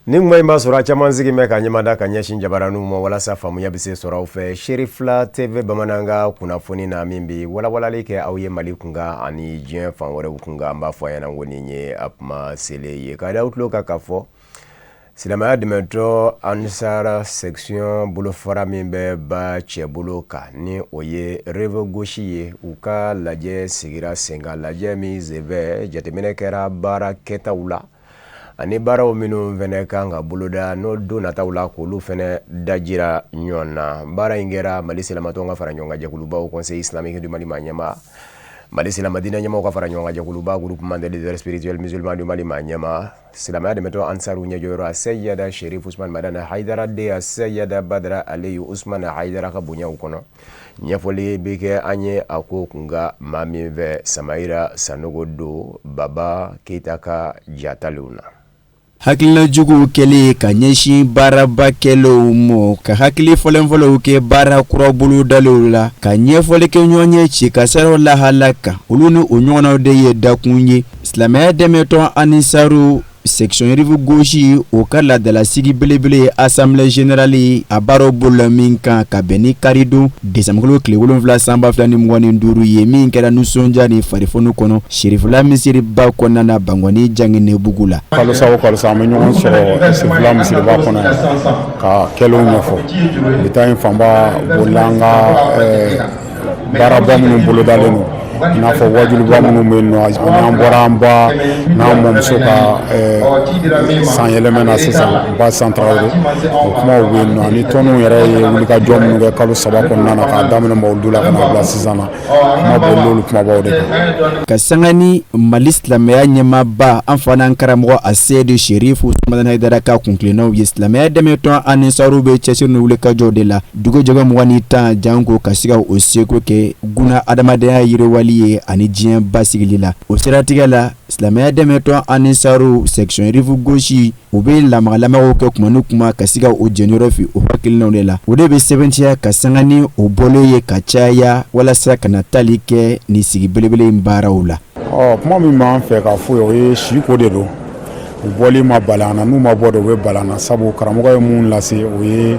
Ni kuma in b'a sɔrɔ a caman sigilen bɛ ka ɲɛmada ka ɲɛsin jabaraniw ma walasa faamuya bɛ se sɔrɔ aw fɛ Sherifla TV Bamanan ka kunnafoni na min bɛ walawalali kɛ aw ye Mali kunkan ani diɲɛ fan wɛrɛw kunkan an b'a fɔ a ɲɛna ko nin ye a kuma selen ye ka d'aw tulo kan ka fɔ silamɛya dɛmɛtɔ Ansar section bolofara min bɛ ba cɛ bolo kan ni o ye Rive Gauche ye u ka lajɛ sigira sen kan lajɛ min sɛbɛ jateminɛ kɛra baara kɛtaw la ani baaraw minnu fɛnɛ kan ka boloda n'o don nataw la k'olu fɛnɛ dajira ɲɔgɔn na baara in kɛra Mali silamatɔw ka fara ɲɔgɔn kan jɛkulubaw Conseil islamique du Mali ɲɛma Mali silamadinɛ ɲɛmaw ka fara ɲɔgɔn kan jɛkuluba groupement des leaders spirituels musulmans du Mali ɲɛma silamɛya dɛmɛtɔ Ansaru ɲɛjɔyɔrɔ Sayyada Sherif Usman Madana Haidara de Sayyada Badara Aliyu Usman Haidara ka bonyaw kɔnɔ ɲɛfɔli bɛ kɛ an ye a ko kunga maa min fɛ Samaira Sanogo do Baba Keita ka jataliw na hakilina jugu kɛlen ka ɲɛsin baaraba kɛlenw mɔ ka hakili fɔlɔfɔlɔw kɛ baara kura bolo dalew la ka ɲɛfɔli kɛ ɲɔgɔn ye ci kasaraw lahala kan olu ni o ɲɔgɔnnaw de ye dakun ye silamɛya dɛmɛtɔ Ansaru section Rive Gauche o ka ladalasigi belebele assemblée générale a baaraw bolola min kan ka bɛn ni karidon décembre tile 7 sanba 2025 ye min kɛra nisɔndiya ni farifonu kɔnɔ Sherifla misiriba kɔnɔna na Bangoni Jangene bugu la kalosa an bɛ ɲɔgɔn sɔrɔ Sherifla misiriba kɔnɔ ka kɛlenw ɲɛfɔ u taa in fanba bolila an ka baaraba minnu bolodalen don I n'a fɔ wajuliba minnu bɛ yen nɔ n'an bɔra an ba n'an mɔmuso ka san yɛlɛmɛ na sisan ba Santarawele o kumaw bɛ yen nɔ ani tɔnw yɛrɛ ye wulikajɔ minnu kɛ kalo 3 kɔnɔna na k'a daminɛ Mawuludu la ka na bila sisan na kuma bɛ n'olu kumabaw de kan ka sanga ni Mali silamɛya ɲɛmaaba an fana karamɔgɔ a Seydi Sherif Usman Haidara ka kunkilennaw ye silamɛya dɛmɛtɔ Ansaru bɛ cɛsiri ni wulikajɔ de la dugu jɛgɛ 20 janko ka se ka o seko kɛ guna adamadenya yiriwali ye ani diɲɛ basigili la o siratigɛ la silamɛya dɛmɛtɔ Ansaru section Rive Gauche u bɛ lamagalamagaw kɛ kuma ni kuma ka se ka o jɛnyɔrɔ fi o hakilinaw de la o de bɛ sɛbɛntiya ka sanga ni o bɔlen ye ka caya walasa ka na tali kɛ ni sigi belebele in baaraw la kuma min b'an fɛ ka fɔ o ye siko de don u bɔli ma balan na n'u ma bɔ de u bɛ balan na sabu karamɔgɔ ye mun lase o ye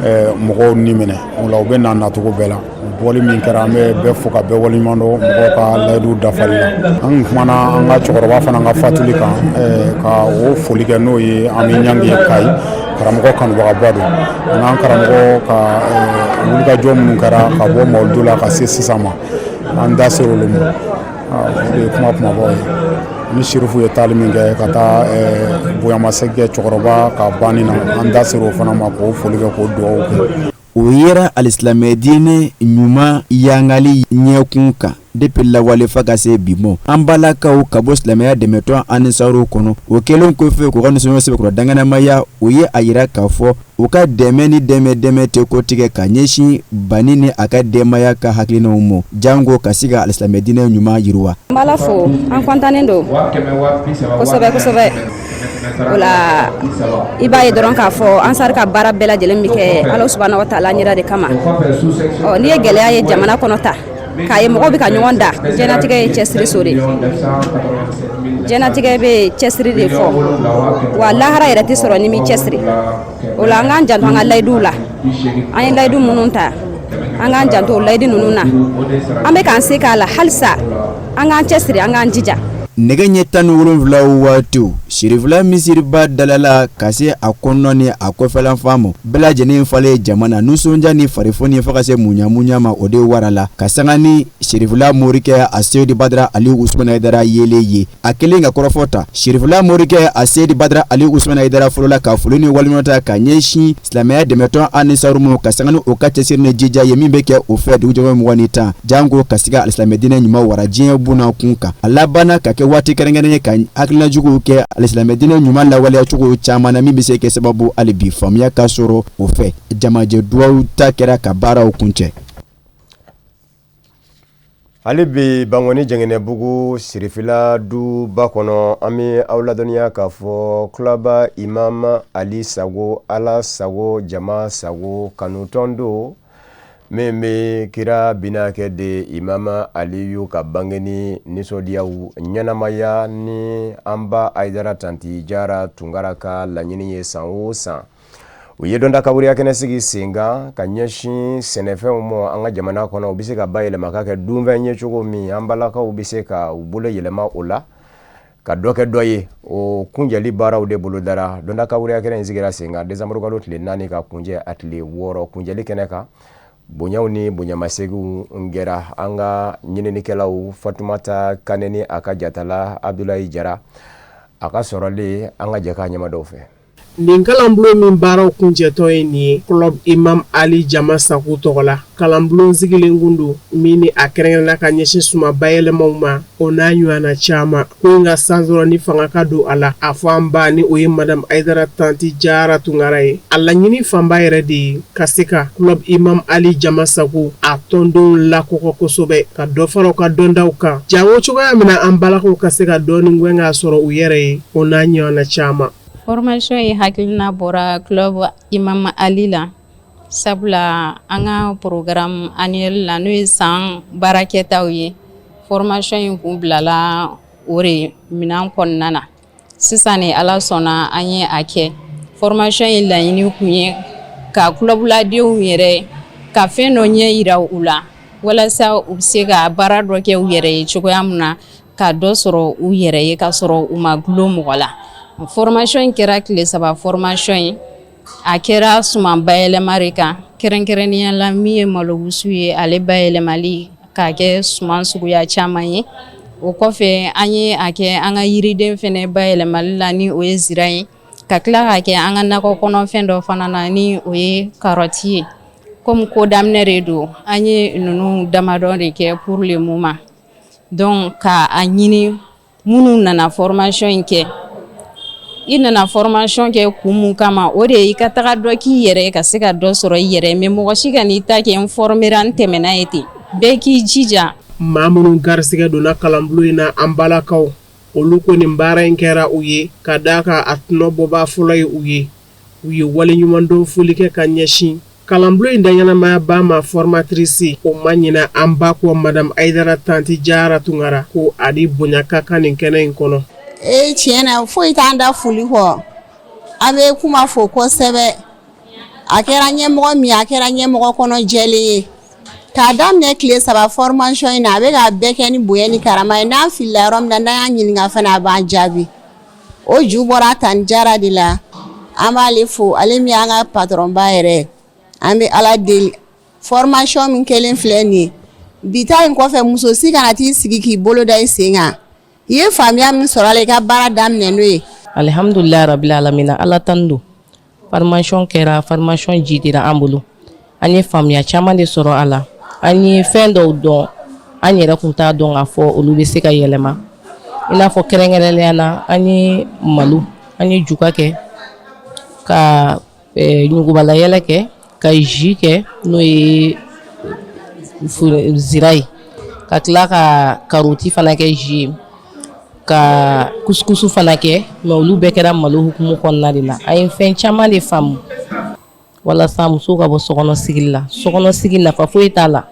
mɔgɔw ni minɛ o la u bɛ na nacogo bɛɛ la bɔli min kɛra an bɛ bɛɛ fo ka bɛɛ waleɲuman dɔn mɔgɔw ka layidu dafali la an kumana an ka cɛkɔrɔba fana ka fatuli kan ka o foli kɛ n'o ye an bɛ ɲangi ye Kayi karamɔgɔ kanubagaba don n'an karamɔgɔ ka wulikajɔ minnu kɛra ka bɔ Mawuludu la ka se sisan ma an da sera olu ma o de ye kuma kumabaw ye ni Sherifu ye taali min kɛ ka taa bonyamasegin kɛ cɛkɔrɔba ka banni na an da sera o fana ma k'o foli kɛ k'o dugawu kɛ o yera alisilamɛ diinɛ ɲuman yangali ɲɛkun kan depuis lawale fa ka se bi mɔ an balakaw ka bɔ silamɛya dɛmɛtɔ Ansaru kɔnɔ o kɛlen kɔfɛ k'u ka nisɔngɔ sɛbɛkɔrɔ danganamaya o ye a yira k'a fɔ u ka dɛmɛ ni dɛmɛ tɛ ko tigɛ ka ɲɛsin bani ni a ka denbaya ka hakilinaw mɔ jango ka se ka alisilamɛ diinɛ ɲuman yiriwa n b'Ala fo an kɔntannen don kosɛbɛ o la I b'a ye dɔrɔn k'a fɔ Ansar ka baara bɛɛ lajɛlen bɛ kɛ Ala subahana wa taala ɲɛda de kama n'i ye gɛlɛya ye jamana kɔnɔ ta k'a ye mɔgɔw bɛ ka ɲɔgɔn da jɛnatigɛ ye cɛsiri so de jɛnatigɛ bɛ cɛsiri de fɔ wa lahara yɛrɛ tɛ sɔrɔ ni mi cɛsiri o la an k'an janto an ka layiduw la an ye layidu minnu ta an k'an janto o layidu ninnu na an bɛ k'an se k'a la halisa an k'an cɛsiri an k'an jija nɛgɛ ɲɛ 17 waatiw Sherifla misiriba dalala ka se a kɔnɔ ni a kɔfɛlanfan ma bɛɛ lajɛlen falen jamana nisɔndiya ni farifoni fo ka se munyamunya ma o de wara la ka sanga ni Sherifla morikɛ a Seydi Badara Aliyu Usman Haidara yele ye a kelen ka kɔrɔfɔ ta Sherifla morikɛ a Seydi Badara Aliyu Usman Haidara fɔlɔ la ka foli ni waliɲumanta ka ɲɛsin silamɛya dɛmɛtɔ Ansaru ma ka sanga ni o ka cɛsiri ni jija ye min bɛ kɛ o fɛ dugu jɛgɛ 20 jango ka se ka alisilamɛ diinɛ ɲuman wara diɲɛ buna kun kan a labanna ka kɛ waati kɛrɛnkɛrɛnnen ye ka hakilina juguw kɛ alisilamɛ diinɛ ɲuman lawaleya cogo caman na min bɛ se kɛ sababu hali bi faamuya ka sɔrɔ o fɛ jamajɛ duwawu ta kɛra ka baaraw kuncɛ hali bi Bangoni Jangene bugu Sherifla duba kɔnɔ an bɛ aw ladɔnniya k'a fɔ kulaba Imam Ali Sago Ala Sago Jama Sago kanutɔn don min bɛ kira bina kɛ de Imam Aliyu ka bangeni nisɔndiyaw ɲɛnamaya ni an ba Ayidara Tanti Jara Tunkara ka laɲini ye san o san. U ye dɔnta kaburiya kɛnɛ sigi sen kan ka ɲɛsin sɛnɛfɛnw ma an ka jamana kɔnɔ u bɛ se ka bayɛlɛma ka kɛ dunfɛn ye cogo min an balakaw bɛ se ka u bolo yɛlɛma o la ka dɔ kɛ dɔ ye o kunjɛli baaraw de bolo dara dɔnta kaburiya kɛnɛ in sigira sen kan décembre kalo tile 4 ka kunjɛ a tile 6 kunjɛli kɛnɛ kan bonyaw ni bonyamasegiw ngɛra an ka ɲininikɛlaw Fatumata Kane ni a ka jatala Abdulayi Jara a ka sɔrɔli an ka jɛ k'a ɲɛmadaw fɛ. Nin kalanbulon min baaraw kuncɛtɔ ye nin ye Club Imam Ali Jama Saku tɔgɔ la. Kalanbulon sigilen kun don min ni a kɛrɛnkɛrɛnna ka ɲɛsin suma bayɛlɛmaw ma o n'a ɲɔgɔnna caman. Ko in ka sansɔrɔ ni fanga ka don a la a fɔ an ba ni o ye Madame Ayidara Tanti Jara Tunkara ye. A laɲini fanba yɛrɛ de ye ka se ka Club Imam Ali Jama Saku a tɔndenw lakɔkɔ kosɛbɛ ka dɔ fara u ka dɔndaw kan. Jango cogoya min na an balakaw ka se ka dɔɔni gɛn k'a sɔrɔ u yɛrɛ ye o n'a ɲɔgɔnna caman. Formation ye hakilina bɔra Club Imam Ali la sabula an ka programme annuel la n'o ye san baarakɛtaw ye formation in kun bilala o de minan kɔnɔna na sisan ni Ala sɔnna an ye a kɛ formation in laɲini kun ye ka clubladenw yɛrɛ ka fɛn dɔ ɲɛ yira u la walasa u bɛ se ka baara dɔ kɛ u yɛrɛ ye cogoya min na ka dɔ sɔrɔ u yɛrɛ ye ka sɔrɔ u ma gulon mɔgɔ la. Formation in kɛra tile 3 formation ye a kɛra suman bayɛlɛma de kan kɛrɛnkɛrɛnnenya la min ye malowusu ye ale bayɛlɛmali k'a kɛ suman suguya caman ye o kɔfɛ an ye a kɛ an ka yiriden fɛnɛ bayɛlɛmali la ni o ye zira ye ka tila k'a kɛ an ka nakɔ kɔnɔfɛn dɔ fana na ni o ye karɔti ye comme ko daminɛ de don an ye ninnu damadɔ de kɛ pour le moment donc ka a ɲini minnu nana formation in kɛ I nana formation kɛ kun mun kama o de I ka taga dɔ k'i yɛrɛ ka se ka dɔ sɔrɔ I yɛrɛ mais mɔgɔ si ka n'i ta kɛ n formera n tɛmɛna ye ten bɛɛ k'i jija. Maa minnu garisigɛ donna kalanbulon in na an balakaw olu ko nin baara in kɛra u ye ka d'a kan a tɔnɔbɔbaa fɔlɔ ye u ye waleɲumandɔn foli kɛ ka ɲɛsin kalanbulon in daɲɛnamaya ba ma formatrice o ma ɲina an ba kɔ Madame Ayidara Tanti Jara Tunkara ko a di bonya ka kan nin kɛnɛ in kɔnɔ. Tiɲɛna foyi t'an da foli kɔ an bɛ kuma fɔ kosɛbɛ a kɛra ɲɛmɔgɔ min a kɛra ɲɛmɔgɔ kɔnɔ jɛlen ye k'a daminɛ tile 3 formation in na a bɛ ka bɛɛ kɛ ni bonya ni karama ye n'an filila yɔrɔ min na n'an y'a ɲininka fana a b'an jaabi o ju bɔra Tanti Jara de la an b'ale fo ale min y'an ka patron ba yɛrɛ an bɛ Ala deli formation min kɛlen filɛ nin ye bi ta in kɔfɛ muso si kana t'i sigi k'i bolo da I sen kan I ye faamuya min sɔrɔ a la I ka baara daminɛ n'o ye. Alhamdulilahi rabil alamina Ala tan don formation kɛra formation jidira an bolo an ye faamuya caman de sɔrɔ a la an ye fɛn dɔw dɔn an yɛrɛ kun t'a dɔn k'a fɔ olu bɛ se ka yɛlɛma I n'a fɔ kɛrɛnkɛrɛnnenya na an ye malo an ye juga kɛ ka ɲugubalayɛlɛ kɛ ka jus kɛ n'o ye zira ye ka tila ka karoti fana kɛ jus ye ka kuskusu fana kɛ mais olu bɛɛ kɛra malo hukumu kɔnɔna de la a ye fɛn caman de faamu walasa musow ka bɔ sokɔnɔ sigili la sokɔnɔ sigi nafa foyi t'a la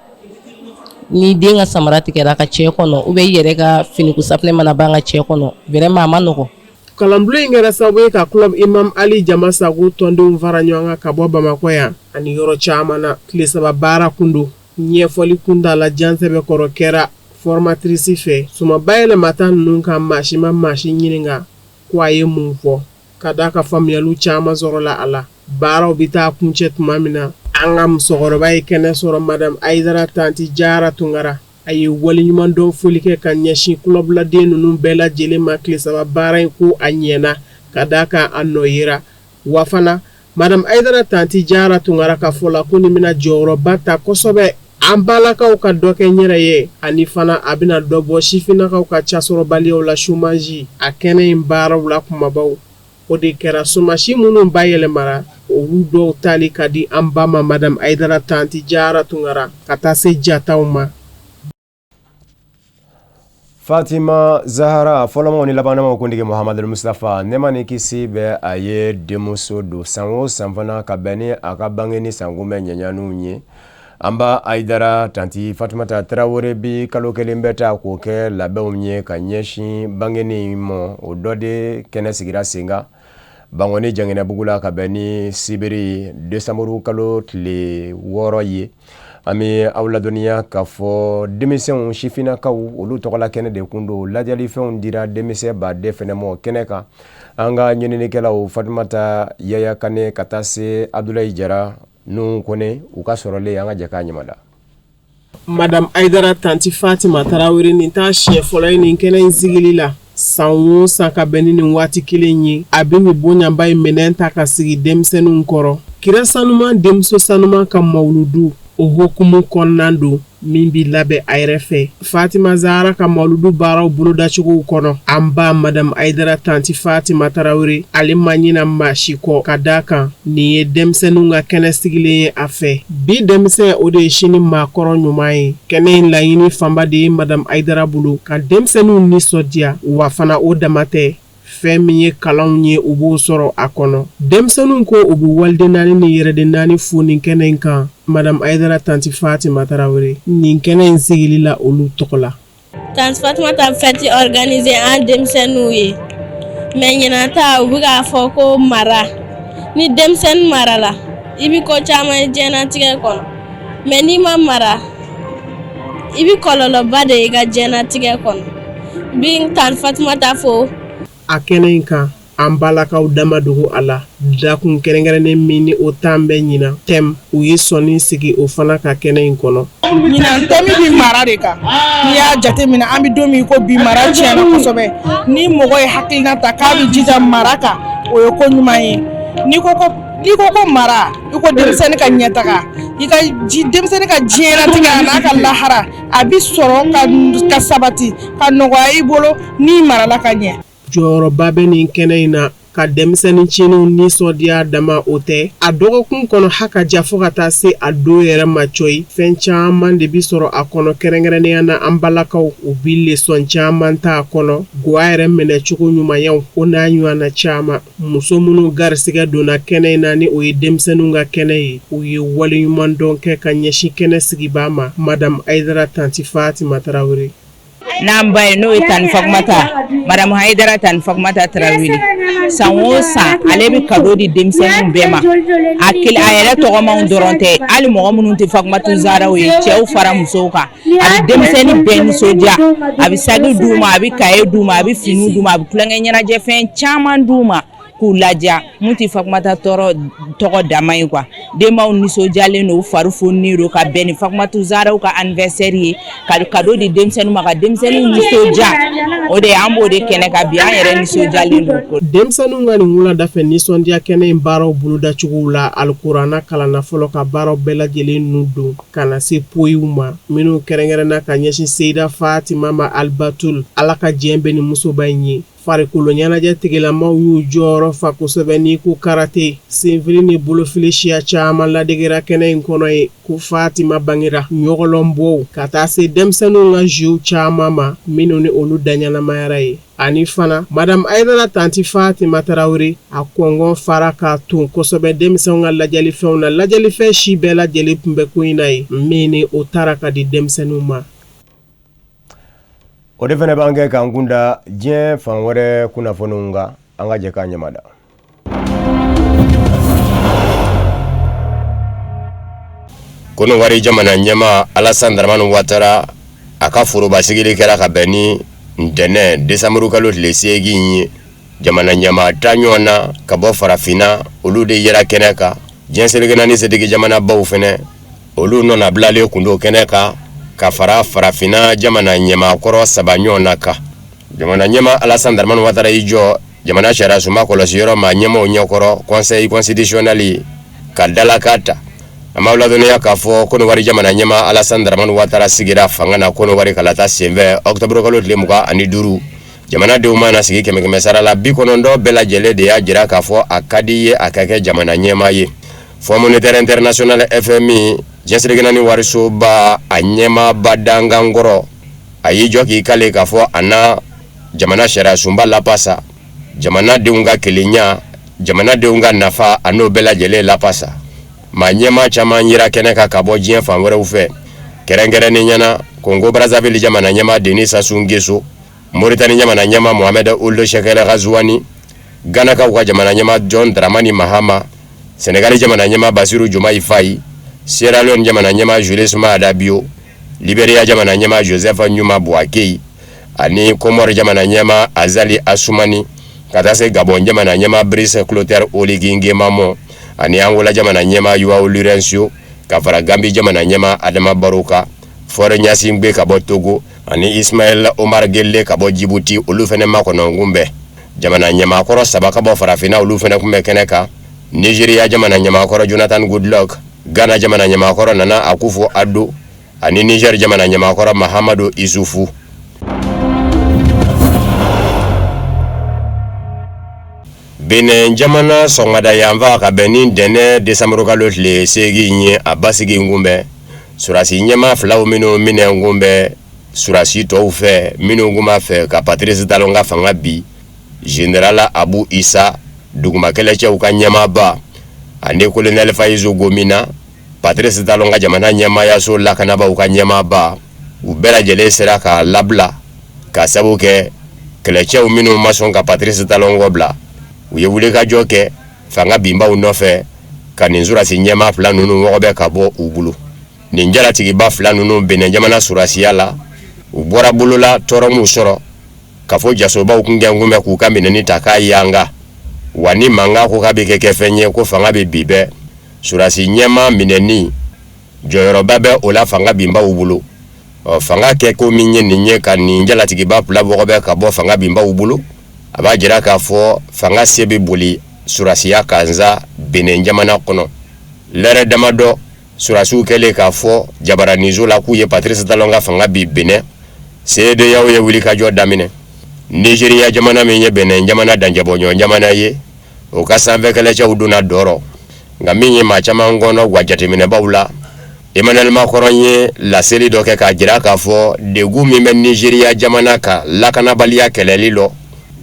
ni den ka samara tigɛra ka cɛ kɔnɔ ou bien I yɛrɛ ka finiko safinɛ mana ban ka cɛ kɔnɔ vraiment a ma nɔgɔ. Kalanbulon in kɛra sababu ye ka Club Imam Ali Jama Saku tɔndenw fara ɲɔgɔn kan ka bɔ Bamakɔ yan ani yɔrɔ caman na tile 3 baara kun don ɲɛfɔli kun t'a la jansɛbɛ kɔrɔ kɛra formatrice fɛ suma bayɛlɛmata ninnu kan maasi ma maasi ɲininka ko a ye mun fɔ ka d'a ka faamuyaliw caman sɔrɔla a la baaraw bɛ taa kuncɛ tuma min na an ka musokɔrɔba ye kɛnɛ sɔrɔ Madame Ayidara Tanti Jara Tunkara a ye waleɲumandɔn foli kɛ ka ɲɛsin clubladen ninnu bɛɛ lajɛlen ma tile 3 baara in ko a ɲɛna ka d'a kan a nɔ yera wa fana Madame Ayidara Tanti Jara Tunkara ka fɔ la ko nin bɛna jɔyɔrɔba ta kosɛbɛ an balakaw ka dɔ kɛ n yɛrɛ ye ani fana a bɛna dɔ bɔ sifinnakaw ka casɔrɔbaliyaw la chômage a kɛnɛ in baaraw la kumabaw o de kɛra somasi minnu bayɛlɛmara olu dɔw tali ka di an ba ma Madame Ayidara Tanti Jara Tunkara ka taa se jataw ma. Fatima Zahara fɔlɔmaw ni labanamaw kuntigi Muhamadu Mustafa nema ni kisi bɛ a ye denmuso don san o san fana ka bɛn ni a ka bangeni sankunbɛn ɲɛɲaniw ye Amba Aidara tanti Fatumata Traoré bi kalo kelen bɛta k'o kɛ labɛnw ye ka ɲɛsin bangeni mɔ o dɔ de kɛnɛ sigira senga Bangoni Janginɛbugu la ka bɛn ni sibiri desanburu kalo tile 6 ye an bɛ aw ladɔnniya k'a fɔ denmisɛnw sifinnakaw olu tɔgɔla kɛnɛ de kun don lajɛlifɛnw dira denmisɛn baden fɛnɛ mɔ kɛnɛ kan an ka ɲininikɛlaw Fatumata Yaya Kane ka taa se Abdoulaye Jara nu kone u ka sɔrɔlen an ka jɛka ɲamada. Madame Aidara tanti Fatima Traoré nin t'a siɲɛ fɔlɔ ye nin kɛnɛ in sigili la san o san ka bɛn ni nin waati kelen ye a bɛ nin bonyanba in minɛn ta ka sigi denmisɛnninw kɔrɔ kira sanuman denmuso sanuman ka mawuludu o hokumu kɔnɔna don min bi labɛn a yɛrɛ fɛ Fatima Zahara ka mawuludu baaraw bolodacogow kɔnɔ an ba Madame Aidara tanti Fatima Traoré ale ma ɲina maa si kɔ ka d'a kan nin ye denmisɛnninw ka kɛnɛ sigilen ye a fɛ bi denmisɛn o de ye sini maakɔrɔ ɲuman ye kɛnɛ in laɲini fanba de ye Madame Aidara bolo ka denmisɛnninw nisɔndiya wa fana o dama tɛ fɛn min ye kalanw ye u b'o sɔrɔ a kɔnɔ denmisɛnninw ko u bɛ waliden naani ni yɛrɛden naani fo nin kɛnɛ in kan Madame Aidara tanti Fatima Traoré nin kɛnɛ in sigili la olu tɔgɔ la Tanti Fatima ta fête organisée an denmisɛnninw ye mais ɲinan ta u bɛ k'a fɔ ko mara ni denmisɛnnin mara la i bɛ ko caman ye diɲɛlatigɛ kɔnɔ mais n'i ma mara i bɛ kɔlɔlɔba de ye i ka diɲɛlatigɛ kɔnɔ bi Tanti Fatima ta fo a kɛnɛ in kan an balakaw dama dogo a la dakun kɛrɛnkɛrɛnnen min ni o tan bɛ ɲina tɛm u ye sɔnni sigi o fana ka kɛnɛ in kɔnɔ ɲinan tɛmi bi mara de kan n'i y'a jate minɛ an bɛ don min ko bi mara tiɲɛna kosɛbɛ ni mɔgɔ ye hakilina ta k'a bɛ jija mara kan o ye ko ɲuman ye n'i ko ko mara i ko denmisɛnnin ka ɲɛtaga i ka denmisɛnnin ka diɲɛlatigɛ a n'a ka lahara a bi sɔrɔ ka sabati ka nɔgɔya i bolo n'i marala ka ɲɛ jɔyɔrɔba bɛ nin kɛnɛ in na ka denmisɛnnin ciniw nisɔndiya dama o tɛ a dɔgɔkun kɔnɔ hakaja fo ka taa se a don yɛrɛ ma coyi fɛn caman de bi sɔrɔ a kɔnɔ kɛrɛnkɛrɛnnenya na an balakaw u bi lesɔn caman ta a kɔnɔ guwa yɛrɛ minɛ cogo ɲumanyaw o n'a ɲɔgɔnna caman muso minnu garisigɛ donna kɛnɛ in na ni o ye denmisɛnninw ka kɛnɛ ye u ye waleɲuman dɔn kɛ ka ɲɛsin kɛnɛ sigibaa ma Madame Aidara tanti Fatima Traoré n'an ba ye n'o ye Tanti Fatumata Madame Aidara tanti Fatumata Traoré san o san ale bɛ cadeau di denmisɛnninw bɛɛ ma a yɛrɛ tɔgɔmaw dɔrɔn tɛ hali mɔgɔ minnu tɛ Fatumata Zaharaw ye cɛw fara musow kan a bɛ denmisɛnnin bɛɛ nisɔndiya a bɛ sagi d'u ma a bɛ kaye d'u ma a bɛ finiw d'u ma a bɛ tulonkɛ ɲɛnajɛ fɛn caman d'u ma k'u ladiya mun tɛ Fatumata tɔgɔ dama ye quoi denbaw nisɔndiyalen don u fari foninen don ka bɛn ni Fatumata Zaharaw ka anniversaire ye ka cadeau di denmisɛnninw ma ka denmisɛnninw nisɔndiya o de ye an b'o de kɛnɛ kan bi an yɛrɛ nisɔndiyalen don denmisɛnninw ka nin wulada fɛ nisɔndiya kɛnɛ in baaraw bolodacogow la alikuranna kalanna fɔlɔ ka baaraw bɛɛ lajɛlen nu don ka na se poyiw ma minnu kɛrɛnkɛrɛnna ka ɲɛsin Seyida Fatima ma Albatul ala ka diɲɛ bɛ ni musoba in ye farikolo ɲɛnajɛ tigilamaw y'u jɔyɔrɔ fa kosɛbɛ n'i ko karate senfili ni bolofili siya caman ladegera kɛnɛ in kɔnɔ ye ko Fatima bangera ɲɔgɔlɔnbɔw ka taa se denmisɛnninw ka jiw caman ma minnu ni olu daɲɛnamayara ye ani fana Madame Aidara tanti Fatima Traoré a kɔngɔ fara ka ton kosɛbɛ denmisɛnw ka lajɛlifɛnw na lajɛlifɛn si bɛɛ lajɛlen tun bɛ ko in na ye min ni o taara ka di denmisɛnninw ma o de fana b'an kɛ k'an kunda diɲɛ fan wɛrɛ kunnafoniw kan an ka jɛ k'a ɲamada. Konowari jamana ɲɛma Alassane Dramane Ouattara a ka foroba sigili kɛra ka bɛn ni ntɛnɛn desanburu kalo tile 8 ye jamana ɲɛma ta ɲɔgɔn na ka bɔ farafinna olu de yera kɛnɛ kan diɲɛ seleke naani setigi jamana baw fɛnɛ olu nɔna bilalen kun do kɛnɛ kan ka fara farafinna jamana ɲɛma kɔrɔ 3 ɲɔgɔn na kan jamana ɲɛma Alassane Dramane Ouattara y'i jɔ jamana sariya suma kɔlɔsiyɔrɔ ma ɲɛmaw ɲɛkɔrɔ conseil constitutionnel ka dalaka ta a ma ladɔnniya k'a fɔ Konowari jamana ɲɛma Alassane Dramane Ouattara sigira fanga na Konowari kalata senfɛ octobre kalo tile 25 jamanadenw mana sigi kɛmɛ sara la 90 bɛɛ lajɛlen de y'a jira k'a fɔ a ka di ye a ka kɛ jamana ɲɛma ye Fonds monétaire international FMI diɲɛseleke naani warisoba a ɲɛma badangangɔrɔ a y'i jɔ k'i kale k'a fɔ a na jamana sariya sunba lapasa jamanadenw ka kelenya jamanadenw ka nafa a n'o bɛɛ lajɛlen lapasa ma ɲɛma caman yira kɛnɛ kan ka bɔ diɲɛ fan wɛrɛw fɛ kɛrɛnkɛrɛnnen ɲɛna Congo Brazzaville jamana ɲɛma Denis Sassou Nguesso, Mauritanie jamana ɲɛma Mohamed Ould Cheikh El Ghazouani, Ghana ka jamana ɲɛma John Dramani Mahama, Senegal jamana ɲɛma Bassirou Diomaye Faye, Sierra Leone jamana ɲɛma Julius Maada Bio, Liberia jamana ɲɛma Joseph Nyuma Boakai, ani Comore jamana ɲɛma Azali Assoumani, ka taa se Gabon jamana ɲɛma Brice Clotaire Oligui Nguema, ani Angola jamana ɲɛma Joao Lourenço, ka fara Gambie jamana ɲɛma Adama Baroka, Fore Gnassingbé ka bɔ Togo, ani Ismaël Omar Guelleh ka bɔ Djibouti, olu fɛnɛ makɔnɔ ngunbɛ. Jamana ɲɛmaakɔrɔ 7 ka bɔ farafina olu fɛnɛ kun bɛ kɛnɛ kan. Nigeria jamana ɲɛmaakɔrɔ Jonathan Goodluck, Ghana jamana ɲɛmaakɔrɔ Nana Akufo-Addo, ani Niger jamana ɲɛmaakɔrɔ Mahamadou Issoufou. Benin jamana sɔgɔmada yanfa ka bɛn ni dɛnɛ décembre kalo tile 8 ye a basigi ngunbɛ. Surasi ɲɛma filaw minnu minɛ ngunbɛ surasi tɔw fɛ minnu kuma fɛ ka Patrice Talon ka fanga bi, Général Abou Issa dugumakɛlɛcɛw ka ɲɛmaaba ani colonel Fayizou Gomina, Patrice Talon ka jamana ɲɛmayaso lakanabaw ka ɲɛmaaba, u bɛɛ lajɛlen sera ka labila ka sabu kɛ kɛlɛcɛw minnu ma sɔn ka Patrice Talon kɔbila, u ye wulikajɔ kɛ fanga binbaw nɔfɛ ka nin surasi ɲɛma fila ninnu wɔgɔbɛ ka bɔ u bolo. Nin jalatigiba fila ninnu Benin jamana surasiya la, u bɔra bolola tɔɔrɔ m'u sɔrɔ ka fɔ jasobaw kun gɛngunbɛ k'u ka minɛni ta k'a yanga, wa ni manga ko k'a bɛ kɛ fɛn ye ko fanga bɛ bi bɛɛ, surasi ɲɛma minɛni jɔyɔrɔba bɛ o la fanga binbaw bolo. Fanga kɛ ko min ye nin ye ka nin jalatigiba fila wɔgɔbɛ ka bɔ fanga binbaw bolo, a b'a jira k'a fɔ fanga se bɛ boli surasiya kanza Benin jamana kɔnɔ. Lɛrɛ damadɔ surasiw kɛlen k'a fɔ jabaranizo la k'u ye Patrice Talon ka fanga bi Benin, CEDEAO ye wulikajɔ daminɛ. Nigeria jamana min ye Benin jamana danjabɔɲɔgɔn jamana ye, o ka sanfɛkɛlɛcɛw donna dɔrɔ, nka min ye maa caman kɔnɔ wa jateminɛbaw la, Emmanuel Macron ye laseli dɔ kɛ k'a jira k'a fɔ degun min bɛ Nigeria jamana ka lakanabaliya kɛlɛli lɔ,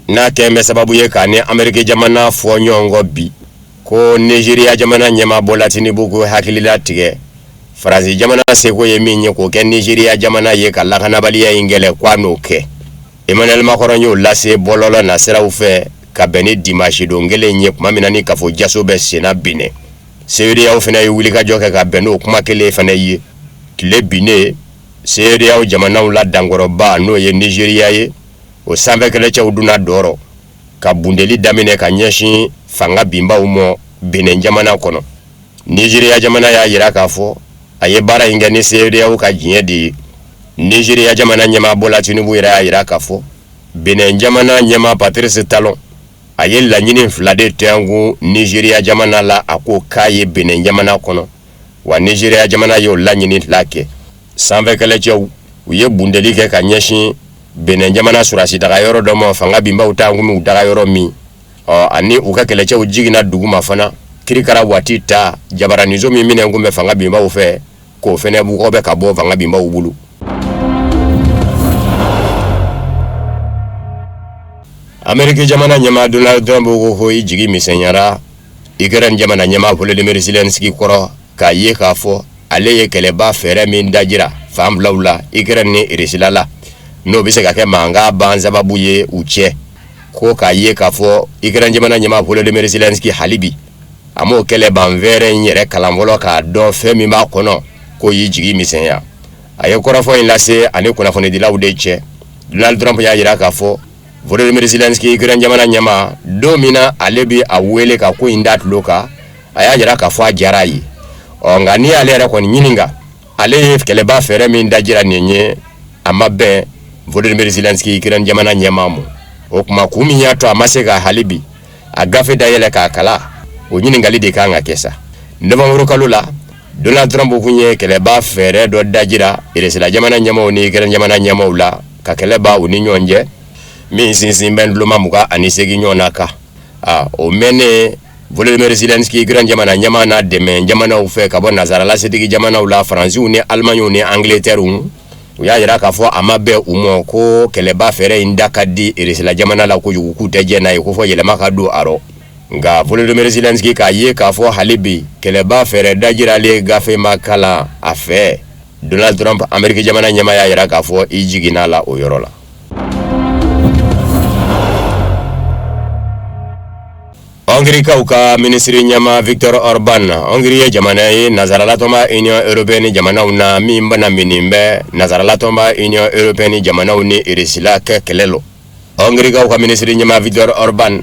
n'a kɛn bɛ sababu ye k'a ni Amérique jamana fɔ ɲɔgɔn kɔ bi, ko Nigeria jamana ɲɛmaabɔla Tinubu ko hakilila tigɛ, Faransi jamana seko ye min ye k'o kɛ Nigeria jamana ye ka lakanabaliya in gɛlɛ k'a n'o kɛ. Emmanuel Macron y'o lase bɔlɔlɔ na siraw fɛ ka bɛn ni dimanche don kelen ye kuma min na ni kafo jaso bɛ senna Benin. CEDEAO fana ye wulikajɔ kɛ ka bɛn n'o kuma kelen fana ye. Tile binnen CEDEAO jamanaw la dankɔrɔba n'o ye Nigeria ye, o sanfɛkɛlɛcɛw donna dɔrɔ ka bundeli daminɛ ka ɲɛsin fanga binbaw ma Benin jamana kɔnɔ. Nigeria jamana y'a jira k'a fɔ a ye baara in kɛ ni CEDEAO ka diɲɛ de ye. Nigeria jamana ɲɛmaabɔla Tinubu yɛrɛ y'a jira k'a fɔ Benin jamana ɲɛmaa Patrice Talon a ye laɲini fila de tɛngu Nigeria jamana la a ko k'a ye Benin jamana kɔnɔ, wa Nigeria jamana y'o laɲini fila kɛ. Sanfɛkɛlɛcɛw u ye bundeli kɛ ka ɲɛsin Benin jamana surasi daga yɔrɔ dɔ ma fanga binbaw ta kun daga yɔrɔ min, ani u ka kɛlɛcɛw jiginna duguma fana kirikara waati ta jabaranizo min minɛ kun bɛ fanga binbaw fɛ k'o fɛnɛ bugɔ bɛ ka bɔ fanga binbaw bolo. Amérique jamana ɲɛmaa Donald Trump ko i jigi misɛnyara Ukraine jamana ɲɛmaa Volodymyr Zelensky kɔrɔ k'a ye k'a fɔ ale ye kɛlɛba fɛɛrɛ min dajira fan filaw la Ukraine ni Russie la n'o bɛ se ka kɛ mankan ban sababu ye u cɛ, ko k'a ye k'a fɔ Ukraine jamana ɲɛmaa Volodymyr Zelensky halibi a m'o kɛlɛ ban fɛɛrɛ in yɛrɛ kalan fɔlɔ k'a dɔn fɛn min b'a kɔnɔ ko y'i jigi misɛnya. A ye kɔrɔfɔ in lase ani kunnafonidilaw de cɛ. Donald Trump y'a jira k'a fɔ Volodymyr Zelensky Ukraine jamana ɲɛmaa don min na ale bɛ a wele ka ko in da tulo kan, a y'a jira k'a fɔ a diyara a ye. Nka ni ale yɛrɛ kɔni ɲininka ale ye kɛlɛba fɛɛrɛ min dajira nin ye a ma bɛn Volodymyr Zelensky Ukraine jamana ɲɛmaa ma. O kuma kun min y'a to a ma se ka hali bi a gafe dayɛlɛ k'a kala, o ɲininkali de kan ka kɛ sa. Novembre kalo la Donald Trump kun ye kɛlɛba fɛɛrɛ dɔ dajira Russie jamana ɲɛmaaw ni Ukraine jamana ɲɛmaaw la ka kɛlɛba u ni ɲɔgɔn cɛ min sinsin bɛ duloma 28 ɲɔgɔn na kan. O mɛnnen Volodymyr Zelensky Ukraine jamana ɲɛmaa n'a dɛmɛ jamanaw fɛ ka bɔ nazaralasetigi jamanaw la Faransiw ni Alemaɲɛw ni Angleterre u y'a jira k'a fɔ a ma bɛn u ma ko kɛlɛba fɛɛrɛ in da ka di Russie jamana la kojugu k'u tɛ jɛ n'a ye ko fɔ yɛlɛma ka don a rɔ. nga Volodymyr Zelensky k'a ye k'a fɔ hali bi kɛlɛba fɛɛrɛ dajiralen gafe ma kalan a fɛ. Donald Trump Amérique jamana ɲɛmaya yira k'a fɔ i jiginna la o yɔrɔ la. Hongrie ka ministre ɲɛma Viktor Orban Hongrie ye jamana ye nazaralatɔma Union Européenne jamanaw na min bana minin bɛ nazaralatɔma Union Européenne jamanaw ni Rusila kɛ kɛlɛ lo. Hongrie ka ministre ɲɛma Viktor Orban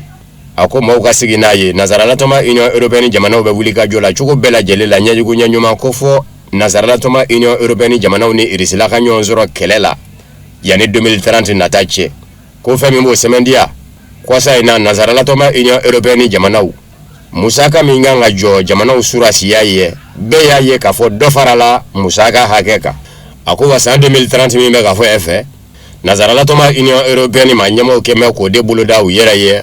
a ko maaw ka sigi n'a ye nazaralatɔma Union Européenne jamanaw bɛ wuli ka jɔ la cogo bɛɛ lajɛlen la ɲɛjugu ɲɛɲuman ko fɔ nazaralatɔma Union Européenne jamanaw ni Rusila ka ɲɔgɔn sɔrɔ kɛlɛ la yanni 2030 nata cɛ ko fɛn min b'o sɛmɛndiya kwasa ina nazaralatɔma Union Européenne jamanaw musaka min kan ka jɔ jamanaw surasiya ye bɛɛ y'a ye k'a fɔ dɔ farala musaka hakɛ kan a ko wa san 2030 min bɛ ka fɔ e fɛ nazaralatɔma Union Européenne ma ɲɛmaaw kɛmɛ k'o de boloda u yɛrɛ ye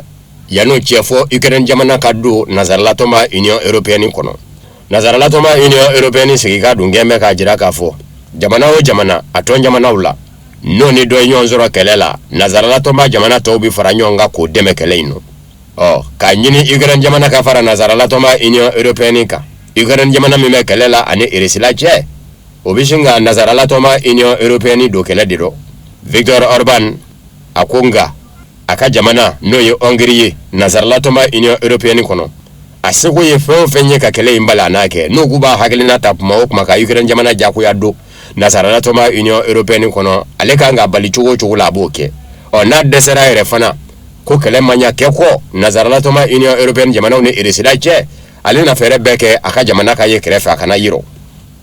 yan'o cɛ fɔ Ukraine jamana ka don nazaralatɔma Union Européenne kɔnɔ. Nazaralatɔma Union Européenne sigi ka dun gɛnbɛ k'a jira k'a fɔ jamana o jamana a tɔn jamanaw la n'o ni dɔ ye ɲɔgɔn sɔrɔ kɛlɛ la nazaralatɔma jamana tɔw bi fara ɲɔgɔn kan k'o dɛmɛ kɛlɛ in nɔ. K'a ɲini Ukraine jamana ka fara nazaralatɔma Union Européenne kan Ukraine jamana min bɛ kɛlɛ la ani Rusila cɛ o bi sin ka nazaralatɔma Union Européenne don kɛlɛ de rɔ. Viktor Orban a ko nka a ka jamana n'o ye Hongrie ye nazaralatɔma Union Européenne kɔnɔ a seko ye fɛn o fɛn ye ka kɛlɛ in bali a n'a kɛ n'u k'u b'a hakilina ta kuma o kuma ka Ukraine jamana jagoya don nazaralatɔma Union Européenne kɔnɔ ale kan ka bali cogo o cogo la a b'o kɛ. N'a dɛsɛra yɛrɛ fana ko kɛlɛ man ɲa kɛ kɔ nazaralatɔma Union Européenne jamanaw ni Rusila cɛ ale na fɛɛrɛ bɛɛ kɛ a ka jamana ka ye kɛrɛfɛ a kana yirɔ.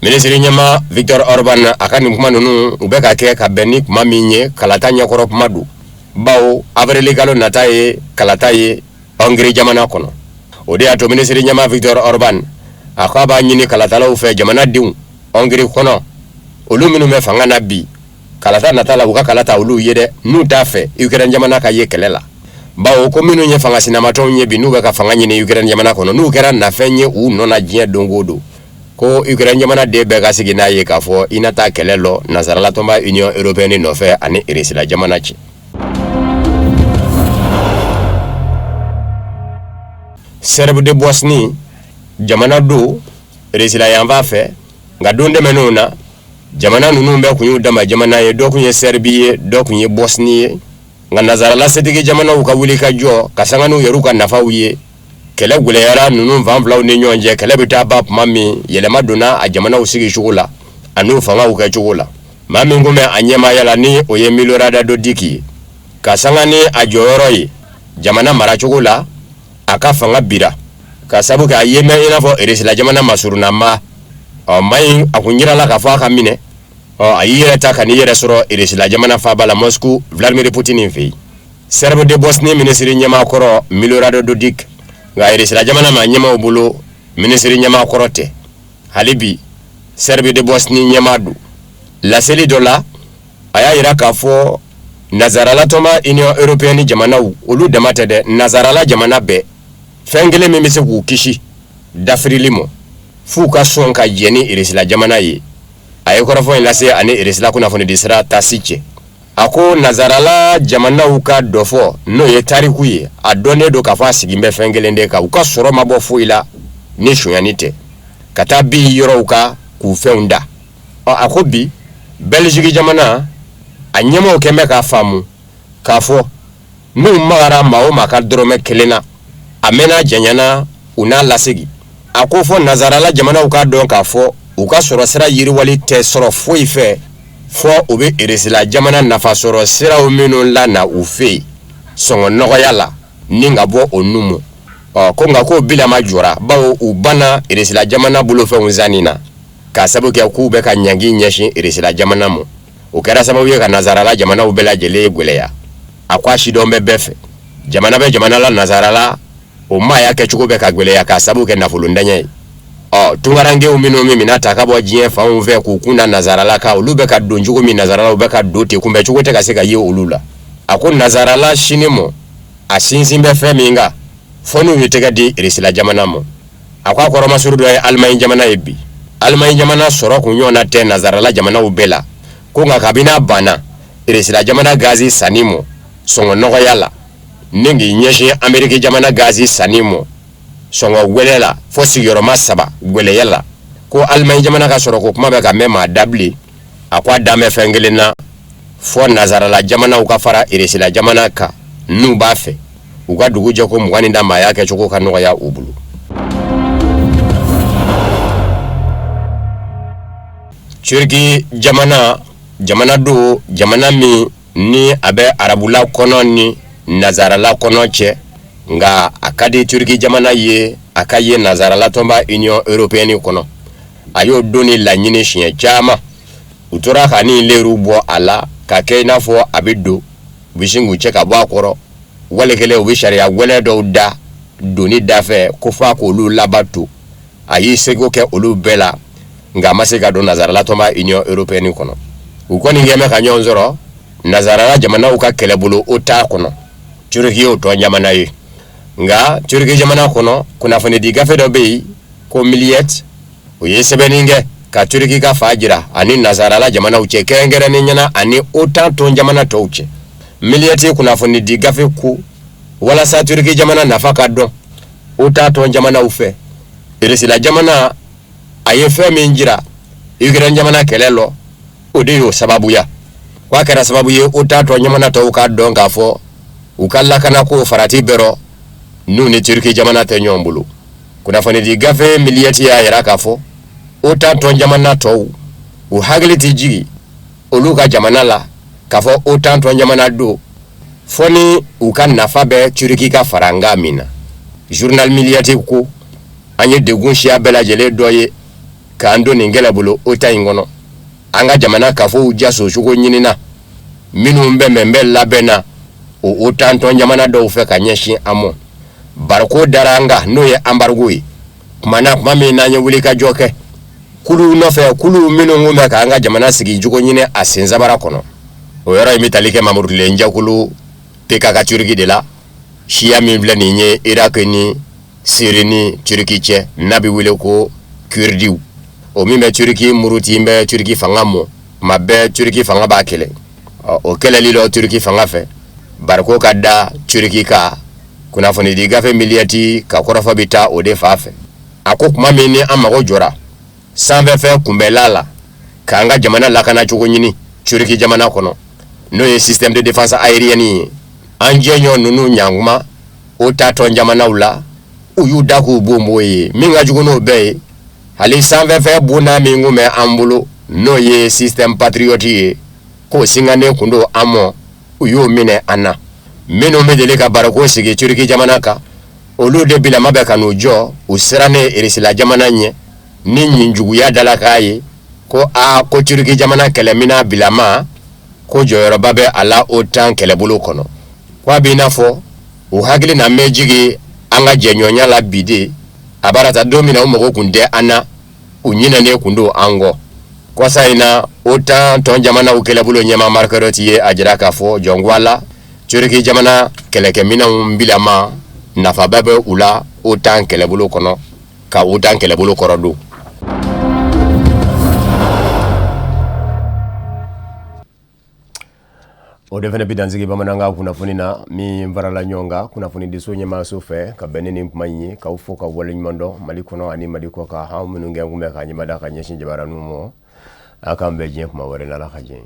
Ministre ɲɛma Viktor Orban a ka nin kuma ninnu u bɛ ka kɛ ka bɛn ni kuma min ye kalata ɲɛkɔrɔ kuma don bawo avril kalo nata ye kalata ye Hongrie jamana kɔnɔ. O de y'a to ministre ɲɛma Viktor Orban a ko a b'a ɲini kalatalaw fɛ jamanadenw Hongrie kɔnɔ olu minnu bɛ fanga na bi kalata nata la u ka kalata olu ye dɛ n'u t'a fɛ Ukraine jamana ka ye kɛlɛ la bawo ko minnu ye fanga sinamatɔw ye bi n'u bɛ ka fanga ɲini Ukraine jamana kɔnɔ n'u kɛra nafɛn ye u nɔ na diɲɛ don o don ko Ukraine jamana de bɛɛ ka sigi n'a ye k'a fɔ i na taa kɛlɛ lɔ nazaralatɔma Union Européenne nɔfɛ ani Rusila jamana cɛ. Serbe de Bosnie jamana do Rusila yanfa fɛ nka don tɛmɛnenw na jamana ninnu bɛɛ kun y'u dama jamana ye dɔ kun ye Serbi ye dɔ kun ye Bosnie ye nka nazaralasetigi jamanaw ka wuli ka jɔ ka sanga n'u yɛr'u ka nafaw ye kɛlɛ gwɛlɛyara ninnu fan filaw ni ɲɔgɔn cɛ kɛlɛ bɛ taa ban tuma min yɛlɛma donna a jamanaw sigi cogo la an'u fangaw kɛ cogo la maa min kun bɛ a ɲɛmaaya la ni o ye Milorad Dodik ye ka sanga ni a jɔyɔrɔ ye jamana maracogo la a ka fanga bira ka sabu kɛ a ye mɛn i n'a fɔ Rusila jamana masurunama maa in a kun yirala k'a fɔ a ka minɛ a y'i yɛrɛ ta ka n'i yɛrɛ sɔrɔ Rusila jamana faaba la Moscou Vladimir Poutine fɛ yen. Serbe de Bosnie ministre ɲɛmaa kɔrɔ Milorad Dodik nka Rusila jamana ma ɲɛmaaw bolo ministre ɲɛmaa kɔrɔ tɛ hali bi Serbe de Bosnie ɲɛmaa don laseli dɔ la a y'a yira k'a fɔ nazaralatɔma Union Européenne jamanaw olu dama tɛ dɛ nazarala jamana bɛɛ fɛn kelen min bɛ se k'u kisi dafirili ma f'u ka sɔn ka jɛ ni Rusila jamana ye a ye kɔrɔfɔ in lase ani Rusila kunnafoni di sira taasi cɛ a ko nazarala jamanaw ka dɔ fɔ n'o ye tariku ye a dɔnnen don k'a fɔ a sigin bɛ fɛn kelen de kan u ka sɔrɔ ma bɔ foyi la ni sonyani tɛ ka taa bi yɔrɔw ka k'u fɛnw da a ko bi Belgique jamana a ɲɛmaaw kɛn bɛ k'a faamu k'a fɔ n'u magara maa o maa ka dɔrɔmɛ kelen na a mɛnna janyana u n'a lasegi a ko fɔ nazarala jamanaw k'a dɔn k'a fɔ u ka sɔrɔ sira yiriwali tɛ sɔrɔ foyi fɛ fɔ u bɛ Rusila jamana nafa sɔrɔ siraw minnu la na u fɛ yen sɔngɔ nɔgɔya la ni ka bɔ o numu ko nka k'o bilama jɔra bawo u banna Rusila jamana bolofɛnw zanni na k'a sabu kɛ k'u bɛ ka ɲangi ɲɛsin Rusila jamana ma o kɛra sababu ye ka nazarala jamanaw bɛɛ lajɛlen gwɛlɛya a ko a sidɔn bɛ bɛɛ fɛ jamana bɛ jamana la nazarala o maa y'a kɛcogo bɛ ka gwɛlɛya k'a sabu kɛ nafolondanya ye tungarankew minnu min mina ta ka bɔ diɲɛ fanw fɛ k'u kun da nazarala kan olu bɛ ka don cogo min nazaralaw bɛ ka don ten kunbɛ cogo tɛ ka se ka ye olu la a ko nazarala sini mɔ a sinsin bɛ fɛn min kan fɔ n'u ye tɛgɛ di Rusila jamana ma a ko a kɔrɔmasuru dɔ ye Allemagne jamana ye bi Allemagne jamana sɔrɔ kun ɲɔgɔnna tɛ nazarala jamanaw bɛɛ la ko nka kabini a banna Rusila jamana gazi sanni mɔ sɔngɔ nɔgɔya la ningi nyeshi Amerika jamana gazi sanimo songo welela fo sigiroma saba weleyala ko Alman jamana ka soro ko kuma be ka mema dabli akwa dame fengelena fo nazara la jamana ukafara iresi la jamana ka nu bafe uga dugu jako mugani ndama yake choko kanoga ya ubulu. Turki jamana do jamana mi ni abe arabula kono ni nazara la kono che nga akadi Turki jamana ye akaye nazara la tomba Union Européenne kono ayo doni la nyine chien chama utora kani leru bo ala ka kena fo abido bishingu cheka bo akoro wale kele obisharia wale do da doni dafe kofa ko lu labatu ayi sego ke olu bela nga masika do nazara la tomba Union Européenne kono ukoni ngeme ka nyonzoro nazara la jamana uka kelebulu ota kono Turki o to jamana yi nga Turki jamana kono kuna fane di gafe do be ko milliet o yesebeninge ka Turki ka fajira ani nazara la jamana uche kengere ni nyana ani ota to jamana to uche milliet kuna fane di gafe ku wala sa Turki jamana nafaka do ota to jamana ufe iresi la jamana ayefe minjira igran jamana kelelo odiyo sababu ya kwa kera sababu ye utato nyamana to uka donga fo ukalla kana ko farati bero nuni Turki jamana te nyombulu kuna fani di gafe miliyati ya yaraka fo utato jamana to uhagliti jigi oluka jamana la kafo utato jamana do foni ukan nafabe Turki ka faranga mina journal miliyati ku anye degunshia bela jele doye kando ningela bulo ota ingono anga jamana kafo ujaso shugo nyinina minu mbembe labena o otanto jamana do fe kanyeshi amo barko daranga noye ambargui kumana mami nanye wulika joke kulu nofe kulu minu ngume ka anga jamana sigi jugo nyine asenza barakono o yara imitalike mamuru lenja kulu peka ka Turki de la shia mimble ninye irakeni sirini Turkiche nabi wile ko kurdiu o mime Turki muruti mbe Turki fangamo mabe Turki fanga bakele o kele lilo Turki fanga fe barko kada Turki ka kuna foni di gafe miliyati ka korafa bita o de fafe ako kuma mini amago jora sanve fe kumbelala kanga jamana lakana chugo nyini Turki jamana kono no ye système de défense aérienne anje nyo nunu nyanguma o tato jamana ula uyuda ku bomboye minga jugo no be hali sanve fe buna mingume ambulo no ye système patriotique ko singane kundo amo uyo mine ana meno medele ka barako sigi Turki jamana ka olu de bila mabeka no jo usirane irisila jamana nye ninyi njugu ya dalakaye ko a ko Turki jamana kelemina bilama ko joyoro babe ala otan kelebulu kono kwa binafo uhagili na mejigi anga jenyonya la bide abarata domina umogo kunde ana unyina ne kundo ango kwa saina ota ton jamana ukelebulo nyema markaroti ye ajiraka fo jongwala Turki jamana keleke mina mbilama nafa babe ula otan kelebulo kono ka otan kelebulo korodu o defene bidanzigi bamananga kuna funina mi mvarala nyonga kuna funi diso nyema sofe ka beneni manyi ka ufo ka wole nymondo malikono ani maliko ka ha mununge ngume ka nyimada ka nyeshin jabara numo akambe je kuma wore na la kaje